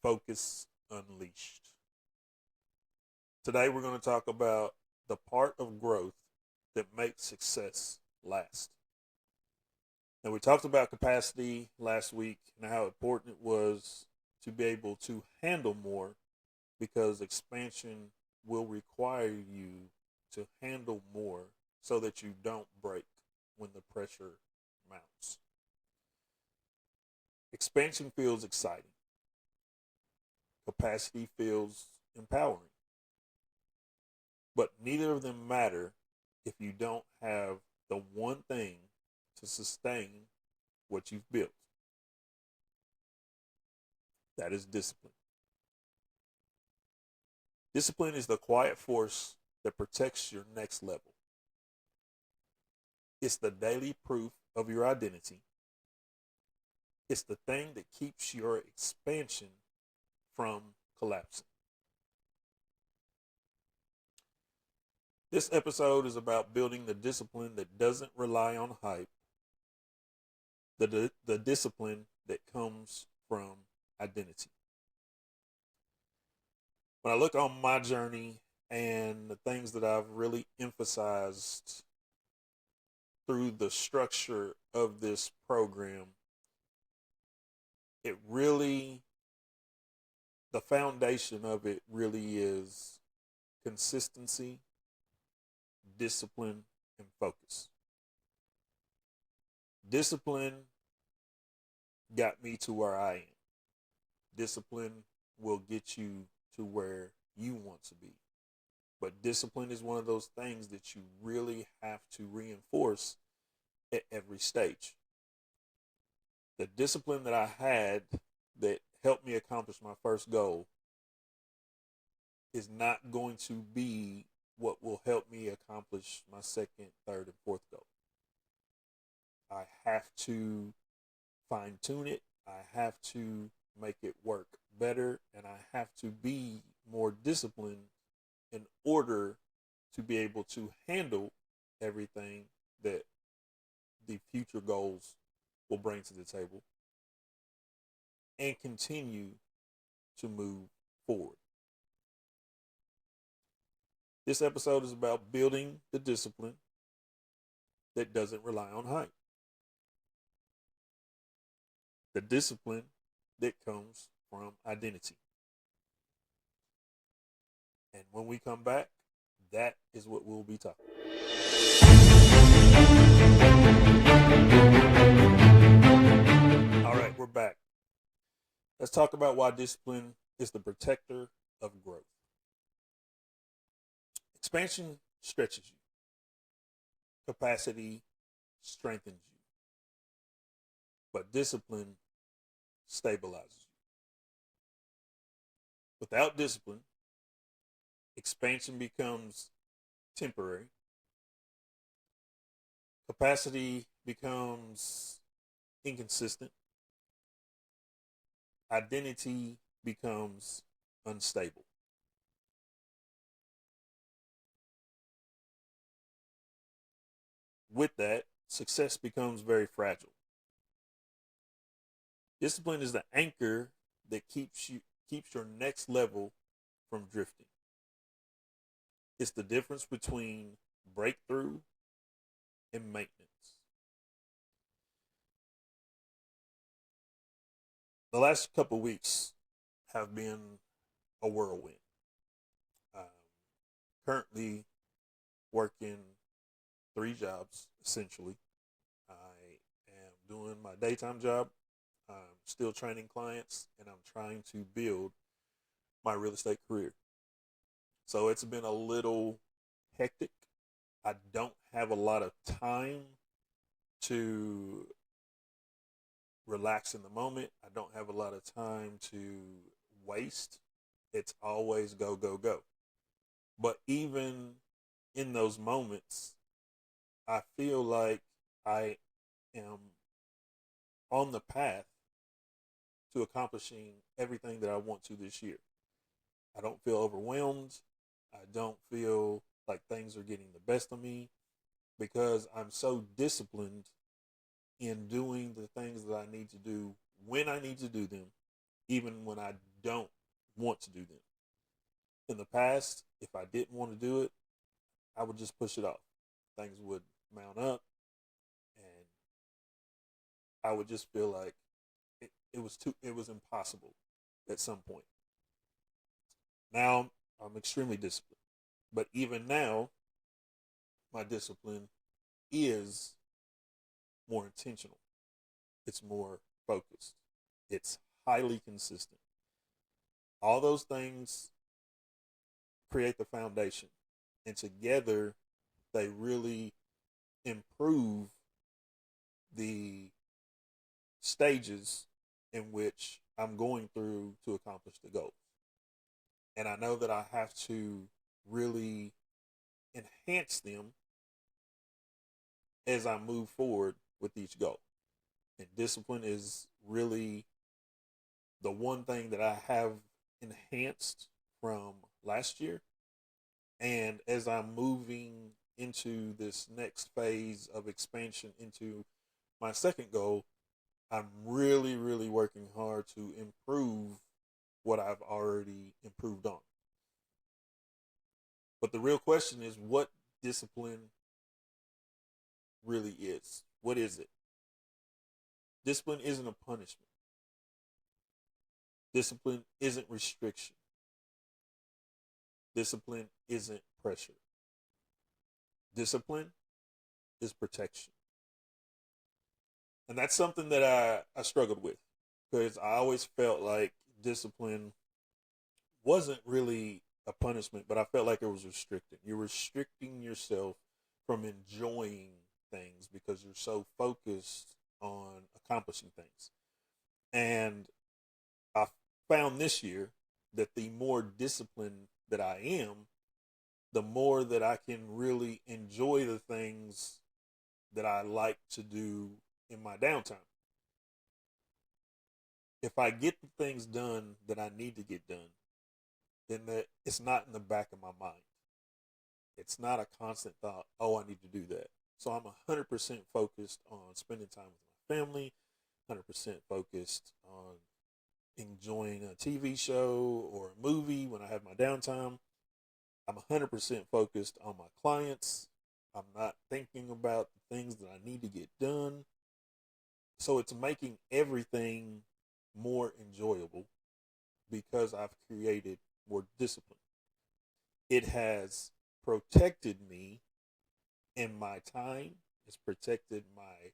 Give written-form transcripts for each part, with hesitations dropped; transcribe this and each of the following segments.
Focus Unleashed. Today, we're going to talk about the part of growth that makes success last. Now, we talked about capacity last week and how important it was to be able to handle more because expansion will require you to handle more so that you don't break when the pressure mounts. Expansion feels exciting. Capacity feels empowering. But neither of them matter if you don't have the one thing to sustain what you've built. That is discipline. Discipline is the quiet force that protects your next level. It's the daily proof of your identity. It's the thing that keeps your expansion from collapsing. This episode is about building the discipline that doesn't rely on hype, the discipline that comes from identity. When I look on my journey and the things that I've really emphasized through the structure of this program, the foundation of it really is consistency, discipline, and focus. Discipline got me to where I am. Discipline will get you to where you want to be. But discipline is one of those things that you really have to reinforce at every stage. The discipline that I had that helped me accomplish my first goal is not going to be what will help me accomplish my second, third, and fourth goal. I have to fine tune it. I have to make it work better, and I have to be more disciplined in order to be able to handle everything that the future goals will bring to the table and continue to move forward. This episode is about building the discipline that doesn't rely on hype. The discipline that comes from identity. And when we come back, that is what we'll be talking about. All right, we're back. Let's talk about why discipline is the protector of growth. Expansion stretches you. Capacity strengthens you. But discipline stabilizes you. Without discipline, expansion becomes temporary. Capacity becomes inconsistent. Identity becomes unstable. With that, success becomes very fragile. Discipline is the anchor that keeps your next level from drifting. It's the difference between breakthrough and maintenance. The last couple of weeks have been a whirlwind. Um, Currently working 3 jobs, essentially. I am doing my daytime job. I'm still training clients, and I'm trying to build my real estate career. So it's been a little hectic. I don't have a lot of time to relax in the moment. I don't have a lot of time to waste. It's always go, go, go. But even in those moments, I feel like I am on the path to accomplishing everything that I want to this year. I don't feel overwhelmed. I don't feel like things are getting the best of me because I'm so disciplined in doing the things that I need to do when I need to do them, even when I don't want to do them. In the past, if I didn't want to do it, I would just push it off. Things would mount up, and I would just feel like it was impossible at some point. Now I'm extremely disciplined, but even now, my discipline is more intentional. It's more focused. It's highly consistent. All those things create the foundation, and together they really improve the stages in which I'm going through to accomplish the goal. And I know that I have to really enhance them as I move forward with each goal. And discipline is really the one thing that I have enhanced from last year. And as I'm moving into this next phase of expansion into my second goal, I'm really, really working hard to improve what I've already improved on. But the real question is what discipline really is. What is it? Discipline isn't a punishment. Discipline isn't restriction. Discipline isn't pressure. Discipline is protection. And that's something that I struggled with because I always felt like discipline wasn't really a punishment, but I felt like it was restricting. You're restricting yourself from enjoying things because you're so focused on accomplishing things. And I found this year that the more disciplined that I am, the more that I can really enjoy the things that I like to do in my downtime. If I get the things done that I need to get done, then that it's not in the back of my mind. It's not a constant thought, oh, I need to do that. So I'm 100% focused on spending time with my family, 100% focused on enjoying a TV show or a movie when I have my downtime. I'm 100% focused on my clients. I'm not thinking about the things that I need to get done. So it's making everything more enjoyable because I've created more discipline. It has protected me in my time. It's protected my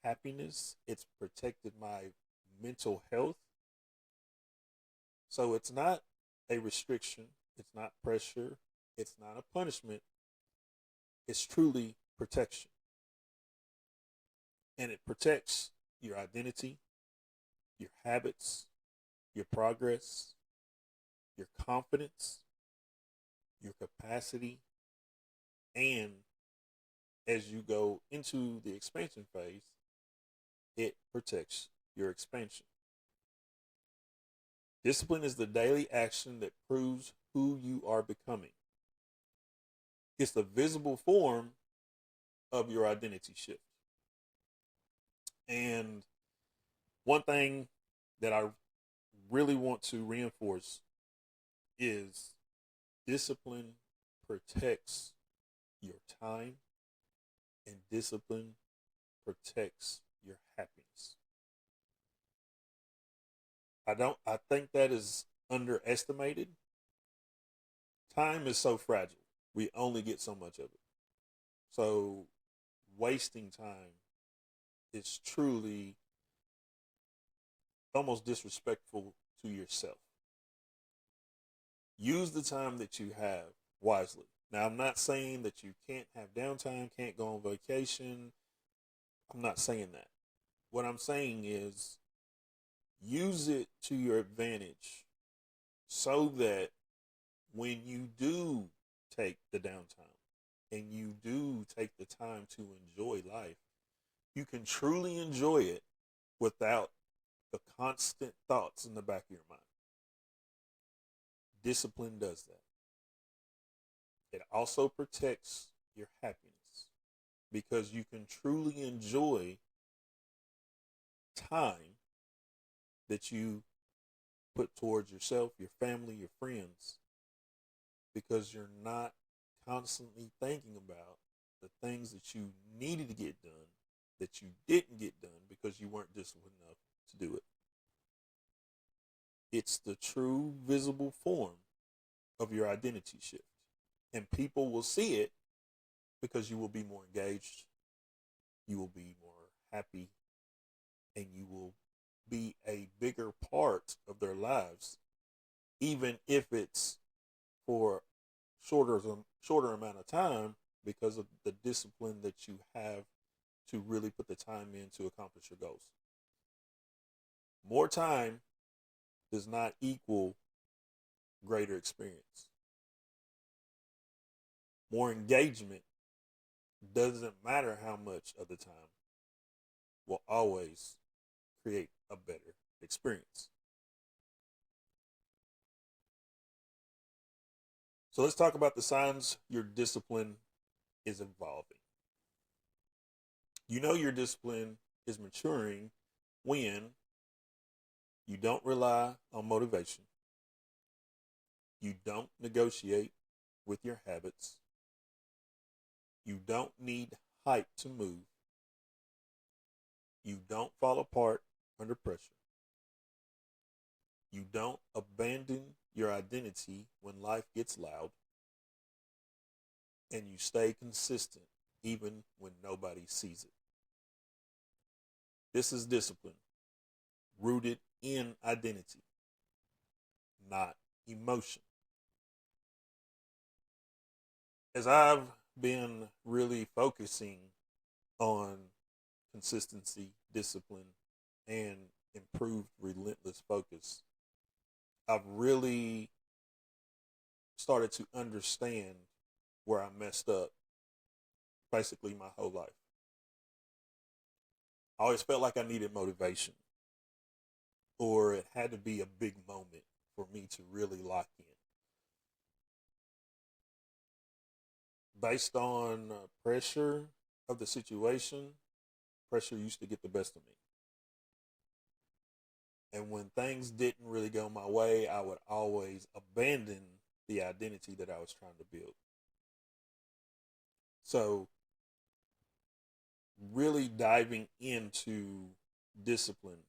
happiness. It's protected my mental health. So it's not a restriction. It's not pressure. It's not a punishment. It's truly protection. And it protects your identity, your habits, your progress, your confidence, your capacity, and as you go into the expansion phase, it protects your expansion. Discipline is the daily action that proves who you are becoming. It's the visible form of your identity shift. And one thing that I really want to reinforce is discipline protects your time and discipline protects your happiness. I think that is underestimated. Time is so fragile. We only get so much of it. So wasting time is truly almost disrespectful to yourself. Use the time that you have wisely. Now, I'm not saying that you can't have downtime, can't go on vacation. I'm not saying that. What I'm saying is use it to your advantage so that when you do take the downtime and you do take the time to enjoy life, you can truly enjoy it without the constant thoughts in the back of your mind. Discipline does that. It also protects your happiness because you can truly enjoy time that you put towards yourself, your family, your friends, because you're not constantly thinking about the things that you needed to get done that you didn't get done because you weren't disciplined enough to do it. It's the true visible form of your identity shift. And people will see it because you will be more engaged, you will be more happy, and you will be a bigger part of their lives, even if it's for shorter amount of time because of the discipline that you have to really put the time in to accomplish your goals. More time does not equal greater experience. More engagement doesn't matter how much of the time will always create a better experience. So let's talk about the signs your discipline is evolving. You know your discipline is maturing when you don't rely on motivation, you don't negotiate with your habits, you don't need hype to move, you don't fall apart under pressure, you don't abandon your identity when life gets loud, and you stay consistent even when nobody sees it. This is discipline rooted in identity, not emotion. As I've been really focusing on consistency, discipline, and improved relentless focus, I've really started to understand where I messed up basically my whole life. I always felt like I needed motivation, or it had to be a big moment for me to really lock in. Based on pressure of the situation, pressure used to get the best of me. And when things didn't really go my way, I would always abandon the identity that I was trying to build. So, really diving into discipline,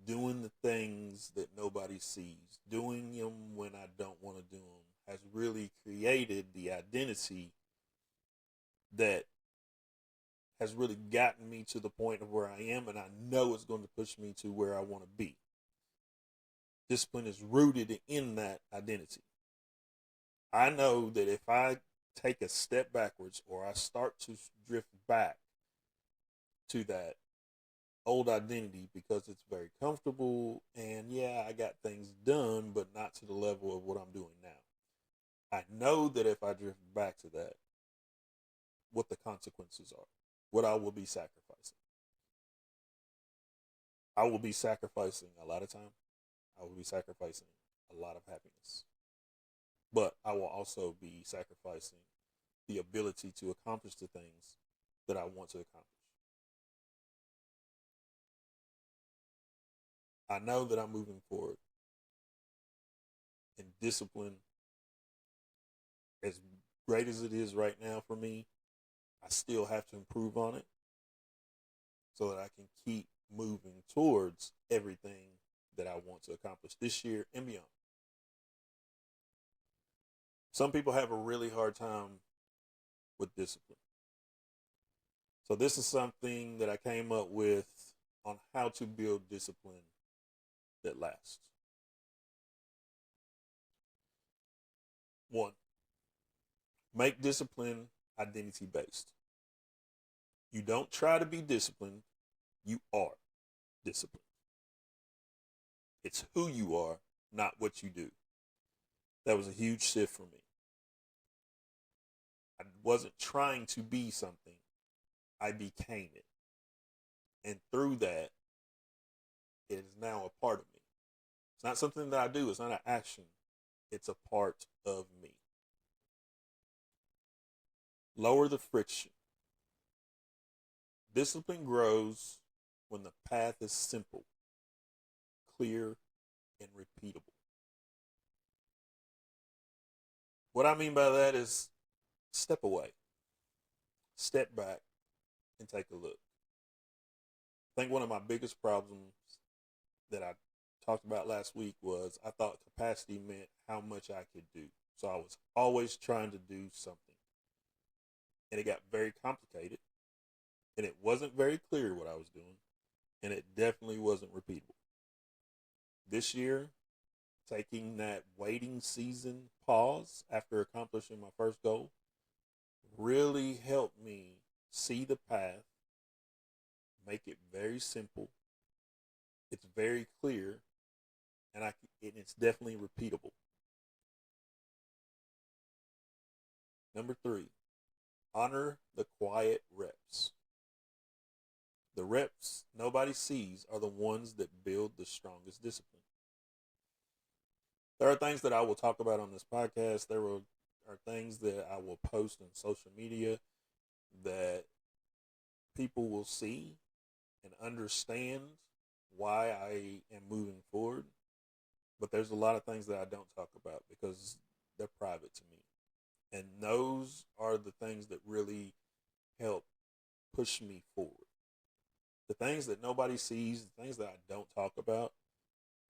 doing the things that nobody sees, doing them when I don't want to do them, has really created the identity that has really gotten me to the point of where I am, and I know it's going to push me to where I want to be. Discipline is rooted in that identity. I know that if I take a step backwards or I start to drift back to that old identity because it's very comfortable and yeah, I got things done, but not to the level of what I'm doing now. I know that if I drift back to that, what the consequences are, what I will be sacrificing. I will be sacrificing a lot of time. I will be sacrificing a lot of happiness. But I will also be sacrificing the ability to accomplish the things that I want to accomplish. I know that I'm moving forward, and discipline, as great as it is right now for me, I still have to improve on it so that I can keep moving towards everything that I want to accomplish this year and beyond. Some people have a really hard time with discipline. So this is something that I came up with on how to build discipline that lasts. One, make discipline identity based. You don't try to be disciplined, you are disciplined. It's who you are, not what you do. That was a huge shift for me. I wasn't trying to be something, I became it. And through that, it is now a part of me. It's not something that I do, it's not an action, it's a part of me. Lower the friction. Discipline grows when the path is simple, clear, and repeatable. What I mean by that is step away, step back, and take a look. I think one of my biggest problems that I talked about last week was I thought capacity meant how much I could do. So I was always trying to do something. And it got very complicated. And it wasn't very clear what I was doing. And it definitely wasn't repeatable. This year, taking that waiting season pause after accomplishing my first goal really helped me see the path, make it very simple. It's very clear, and it's definitely repeatable. Number 3, honor the quiet reps. The reps nobody sees are the ones that build the strongest discipline. There are things that I will talk about on this podcast. Are things that I will post on social media that people will see and understand why I am moving forward. But there's a lot of things that I don't talk about because they're private to me. And those are the things that really help push me forward. The things that nobody sees, the things that I don't talk about,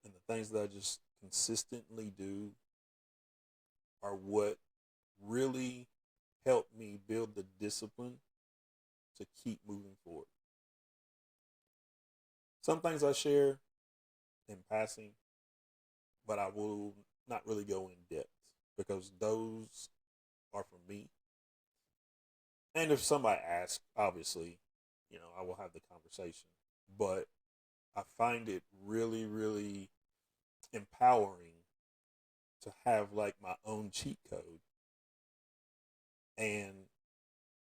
and the things that I just consistently do are what really help me build the discipline to keep moving forward. Some things I share in passing, but I will not really go in depth because those are for me. And if somebody asks, obviously, I will have the conversation. But I find it really, really empowering to have like my own cheat code and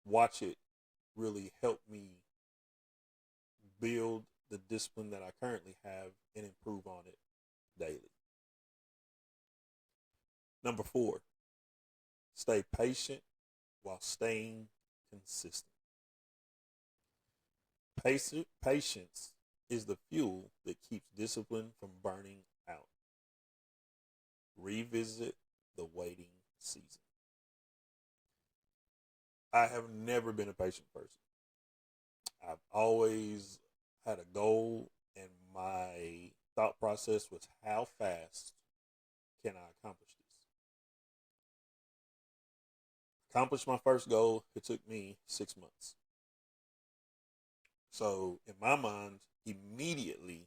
watch it really help me build the discipline that I currently have and improve on it daily. Number 4, stay patient while staying consistent. Patience is the fuel that keeps discipline from burning out. Revisit the waiting season. I have never been a patient person. I've always had a goal, and my thought process was how fast can I accomplish this? Accomplished my first goal, it took me 6 months. So in my mind, immediately,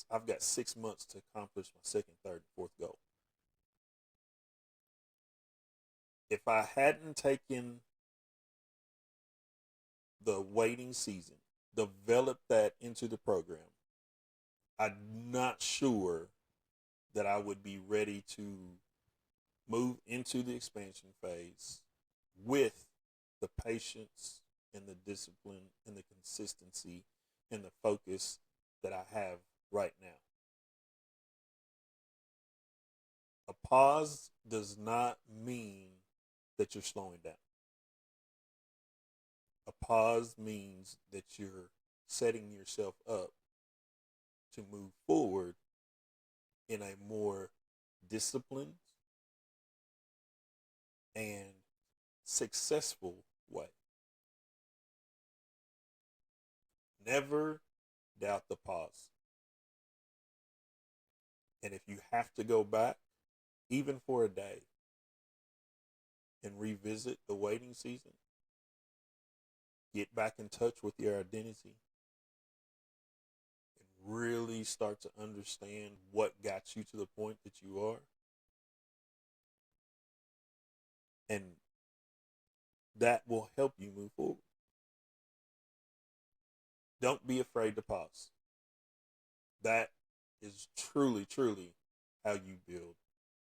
I've got 6 months to accomplish my second, third, and fourth goal. If I hadn't taken the waiting season, developed that into the program, I'm not sure that I would be ready to move into the expansion phase with the patience and the discipline and the consistency and the focus that I have right now. A pause does not mean that you're slowing down. A pause means that you're setting yourself up to move forward in a more disciplined and successful way. Never doubt the pause. And if you have to go back, even for a day, and revisit the waiting season, get back in touch with your identity, and really start to understand what got you to the point that you are. And that will help you move forward. Don't be afraid to pause. That is truly, truly how you build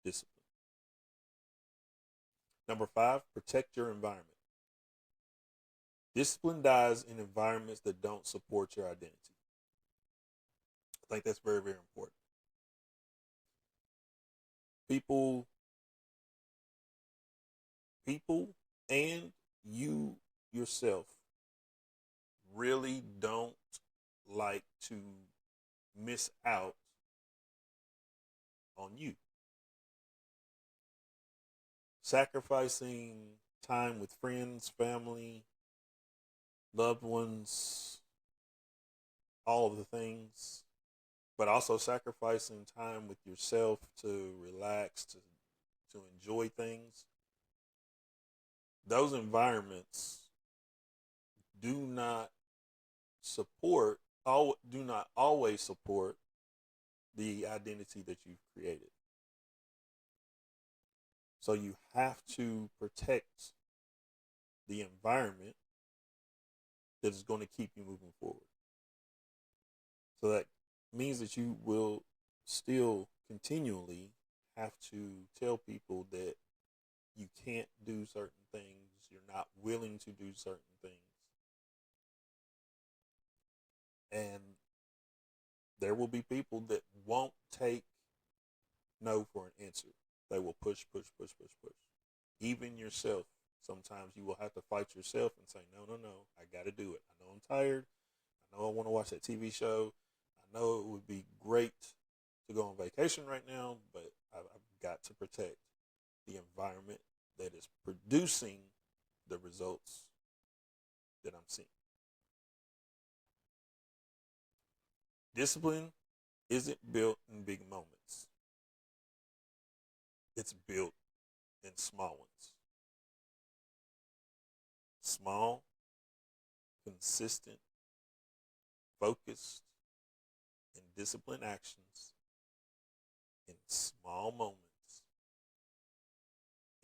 discipline. Number 5, protect your environment. Discipline dies in environments that don't support your identity. I think that's very, very important. People and you yourself really don't like to miss out on you. Sacrificing time with friends, family, loved ones, all of the things, but also sacrificing time with yourself to relax, to enjoy things. Those environments do not do not always support the identity that you've created. So you have to protect the environment that is going to keep you moving forward. So that means that you will still continually have to tell people that you can't do certain things, you're not willing to do certain things. And there will be people that won't take no for an answer. They will push, push, push, push, push. Even yourself, sometimes you will have to fight yourself and say, no, no, no, I got to do it. I know I'm tired. I know I want to watch that TV show. I know it would be great to go on vacation right now, but I've got to protect the environment that is producing the results that I'm seeing. Discipline isn't built in big moments. It's built in small ones. Small, consistent, focused, and disciplined actions in small moments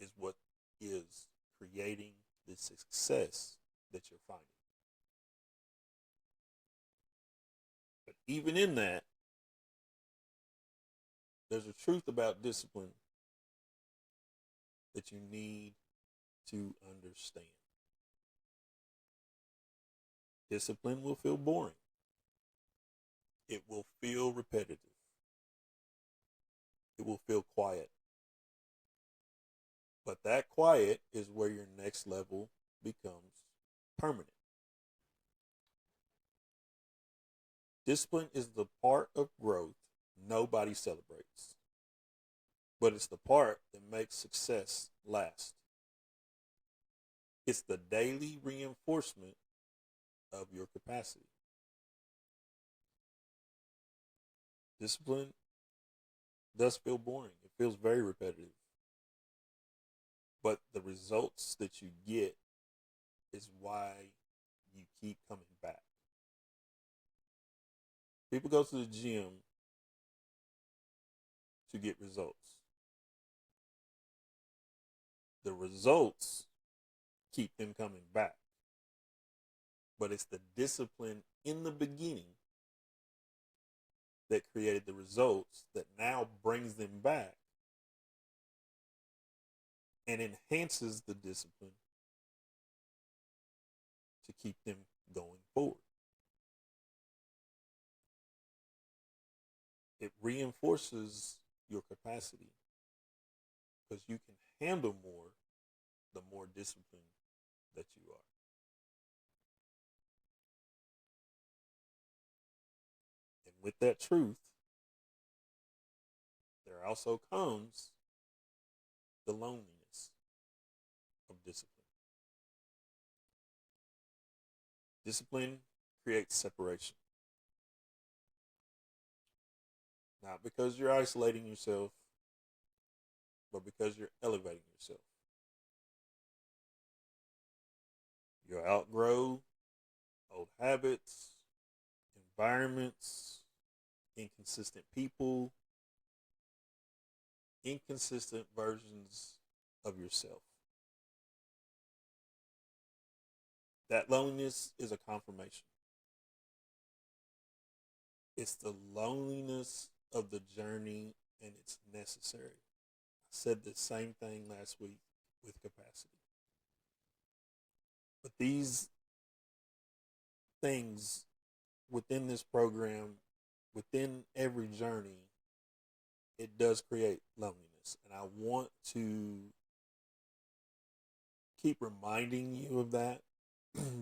is what is creating the success that you're finding. But even in that, there's a truth about discipline that you need to understand. Discipline will feel boring. It will feel repetitive. It will feel quiet. But that quiet is where your next level becomes permanent. Discipline is the part of growth nobody celebrates, but it's the part that makes success last. It's the daily reinforcement of your capacity. Discipline does feel boring. It feels very repetitive. But the results that you get is why you keep coming back. People go to the gym to get results. The results keep them coming back. But it's the discipline in the beginning that created the results that now brings them back and enhances the discipline to keep them going forward. It reinforces your capacity because you can handle more the more disciplined that you are. And with that truth, there also comes the loneliness of discipline. Discipline creates separation. Not because you're isolating yourself, but because you're elevating yourself. You'll outgrow old habits, environments, inconsistent people, inconsistent versions of yourself. That loneliness is a confirmation. It's the loneliness of the journey, and it's necessary. I said the same thing last week with capacity. But these things within this program, within every journey, it does create loneliness. And I want to keep reminding you of that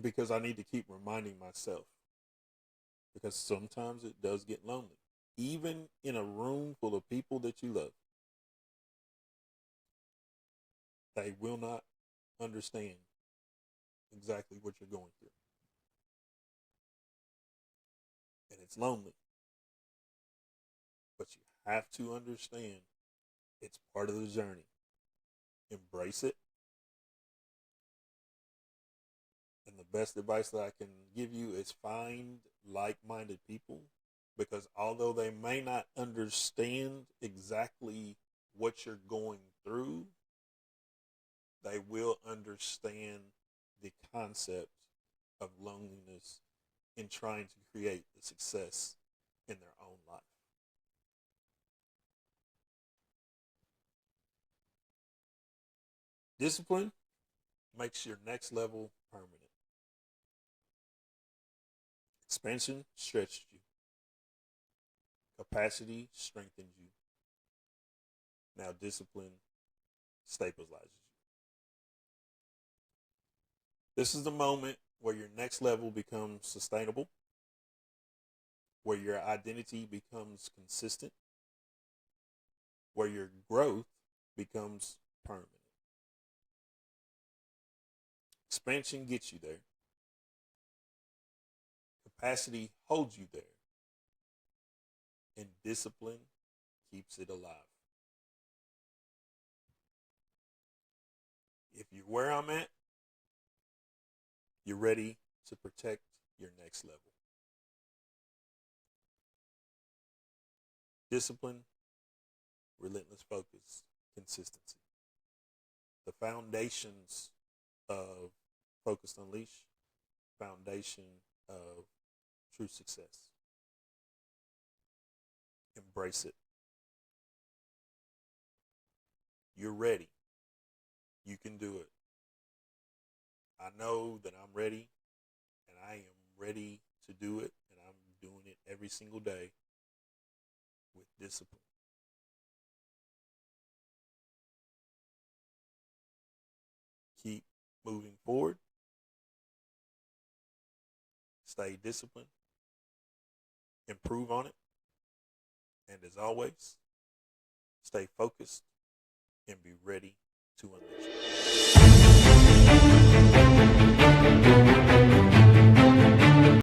because I need to keep reminding myself. Because sometimes it does get lonely. even in a room full of people that you love, they will not understand exactly what you're going through. And it's lonely. But you have to understand it's part of the journey. Embrace it. And the best advice that I can give you is find like minded people, because although they may not understand exactly what you're going through, they will understand the concept of loneliness in trying to create the success in their own life. Discipline makes your next level permanent. Expansion stretches you. Capacity strengthens you. Now discipline stabilizes you. This is the moment where your next level becomes sustainable, where your identity becomes consistent, where your growth becomes permanent. Expansion gets you there. Capacity holds you there. And discipline keeps it alive. If you're where I'm at, you're ready to protect your next level. Discipline, relentless focus, consistency. The foundations of Focused Unleash, foundation of true success. Embrace it. You're ready. You can do it. I know that I'm ready, and I am ready to do it, and I'm doing it every single day with discipline. Keep moving forward. Stay disciplined. Improve on it. And as always, stay focused and be ready to unleash.